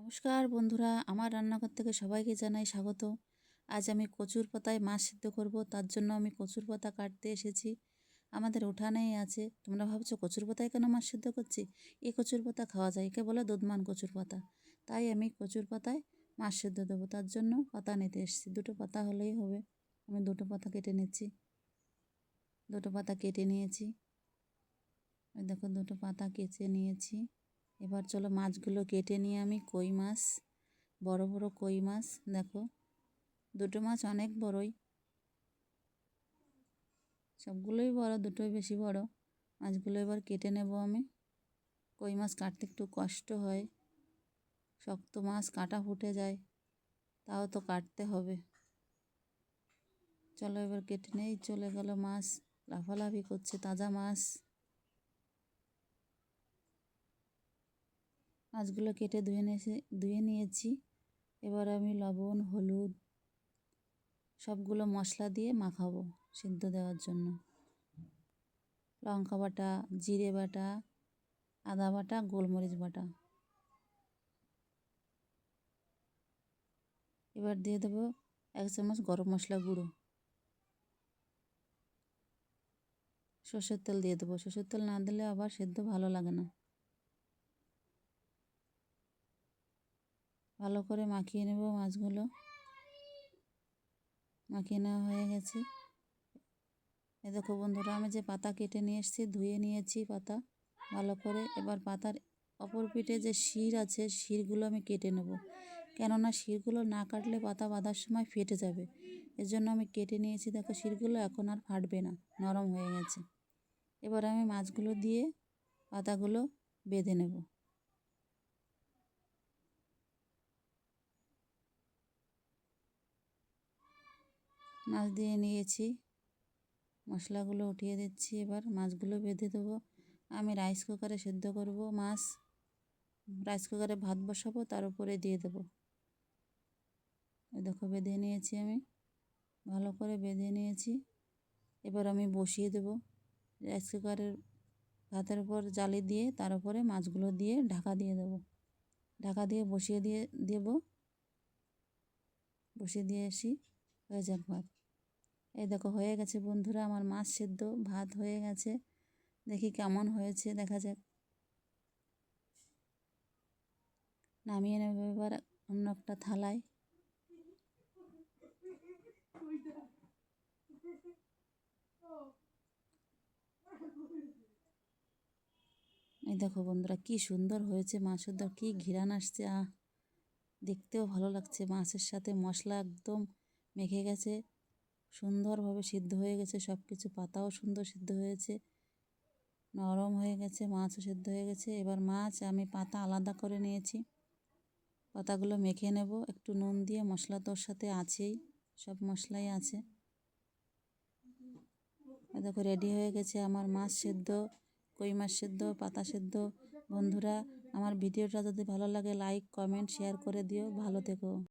নমস্কার বন্ধুরা, আমার রান্নাঘর থেকে সবাইকে জানাই স্বাগত। আজ আমি কচুর পাতায় মাছ সিদ্ধ করব, তার জন্য আমি কচুর পাতা কাটতে এসেছি। আমাদের উঠানেই আছে। তোমরা ভাবছো কচুর পাতায় কেন মাছ সিদ্ধ করছি? এই কচুর পাতা খাওয়া যায়, একে বলে দুধমান কচুর পাতা। তাই আমি কচুর পাতায় মাছ সিদ্ধ দেবো, তার জন্য পাতা নিতে এসেছি। দুটো পাতা হলেই হবে। আমি দুটো পাতা কেটে নিচ্ছি। দুটো পাতা কেটে নিয়েছি। দেখো দুটো পাতা কেটে নিয়েছি। এবার চলো মাছগুলো কেটে নিয়ে আমি কই মাছ, বড় বড় কই মাছ, দেখো দুটো মাছ অনেক বড়ই, সবগুলোই বড়, দুটোই বেশি বড়। মাছগুলো এবার কেটে নেব আমি। কই মাছ কাটতে একটু কষ্ট হয়, শক্ত মাছ, কাঁটা ফুটে যায়, তাও তো কাটতে হবে। চলো এবার কেটে নেই। চলে গেল মাছ, লাফালাফি করছে তাজা মাছ। মাছগুলো কেটে ধুয়ে নিয়েছি। এবার আমি লবণ, হলুদ সবগুলো মশলা দিয়ে মাখাবো সিদ্ধ দেওয়ার জন্য। লঙ্কা বাটা, জিরে বাটা, আদা বাটা, গোলমরিচ বাটা। এবার দিয়ে দেবো 1 চামচ গরম মশলা গুঁড়ো। সর্ষের তেল দিয়ে দেবো, সর্ষের তেল না দিলে আবার সেদ্ধ ভালো লাগে না। ভালো করে মাখিয়ে নেব মাছগুলো। মাখিয়ে নেওয়া হয়ে গেছে। এ দেখো বন্ধুরা, আমি যে পাতা কেটে নিয়ে এসেছি, ধুয়ে নিয়েছি পাতা ভালো করে। এবার পাতার অপর পিঠে যে শির আছে, শিরগুলো আমি কেটে নেব, কেননা শিরগুলো না কাটলে পাতা বাঁধার সময় ফেটে যাবে। এর জন্য আমি কেটে নিয়েছি। দেখো শিরগুলো এখন আর ফাটবে না, নরম হয়ে গেছে। এবার আমি মাছগুলো দিয়ে পাতাগুলো বেঁধে নেব। মাছ দিয়ে নিয়েছি, মশলাগুলো উঠিয়ে দিচ্ছি। এবার মাছগুলো বেঁধে দেবো। আমি রাইস কুকারে সেদ্ধ করব মাছ। রাইস কুকারে ভাত বসাবো, তার উপরে দিয়ে দেবো। দেখো বেঁধে নিয়েছি, আমি ভালো করে বেঁধে নিয়েছি। এবার আমি বসিয়ে দেব রাইস কুকারের ভাতের উপর জালি দিয়ে, তার উপরে মাছগুলো দিয়ে ঢাকা দিয়ে দেবো। ঢাকা দিয়ে বসিয়ে দিয়ে আসি, হয়ে যাক ভাত। এই দেখো হয়ে গেছে বন্ধুরা, আমার মাছ সেদ্ধ ভাত হয়ে গেছে। দেখি কেমন হয়েছে, দেখা যাক। নামিয়ে নেব এবার অন্য একটা থালায়। এই দেখো বন্ধুরা, কি সুন্দর হয়েছে মাছ সেদ্ধ, কি ঘ্রাণ আসছে। দেখতেও ভালো লাগছে। মাছের সাথে মশলা একদম মেখে গেছে, সুন্দরভাবে সিদ্ধ হয়ে গেছে সব কিছু। পাতাও সুন্দর সিদ্ধ হয়েছে, নরম হয়ে গেছে, মাছও সিদ্ধ হয়ে গেছে। এবার মাছ আমি পাতা আলাদা করে নিয়েছি। পাতাগুলো মেখে নেব একটু নুন দিয়ে। মশলা তো ওর সাথে আছেই, সব মশলাই আছে। দেখো রেডি হয়ে গেছে আমার মাছ সেদ্ধ, কই মাছ সেদ্ধ, পাতা সেদ্ধ। বন্ধুরা, আমার ভিডিওটা যদি ভালো লাগে লাইক, কমেন্ট, শেয়ার করে দিও। ভালো থেকো।